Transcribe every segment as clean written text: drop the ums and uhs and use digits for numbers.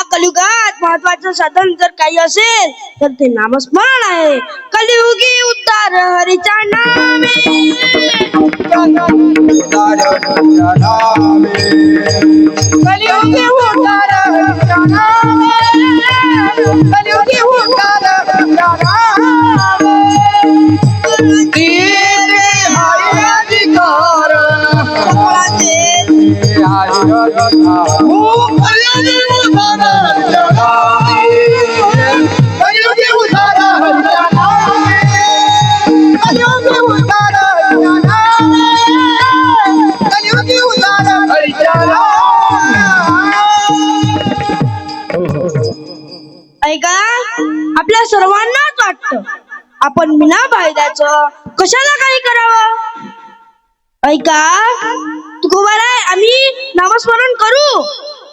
या कलियुगात महत्वाचं साधन जर काही असेल तर ते नामस्मरण आहे. कलियुगी उद्धार हरीच्या नामे, कलियुगी उद्धार हरीच्या नामे, कलियुगी उद्धार हरीच्या नामे. ऐका, आपल्या सर्वांनाच वाटतं आपण बिना फायद्याचं कशाला काही करावं. ऐका, तुकोबाराय आम्ही नामस्मरण करू,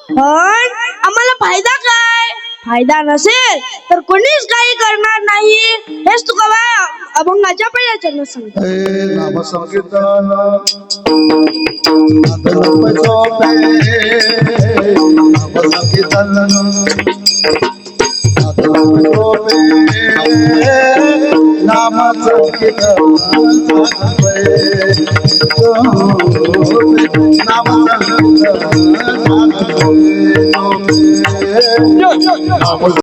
पण आम्हाला फायदा काय? फायदा नसेल तर कोणीच काही करणार नाही. हेच तुकोबाराय अभंगाच्या पहिल्या चरणात सांगतात. नाम संकीर्तन नाम संकीर्तन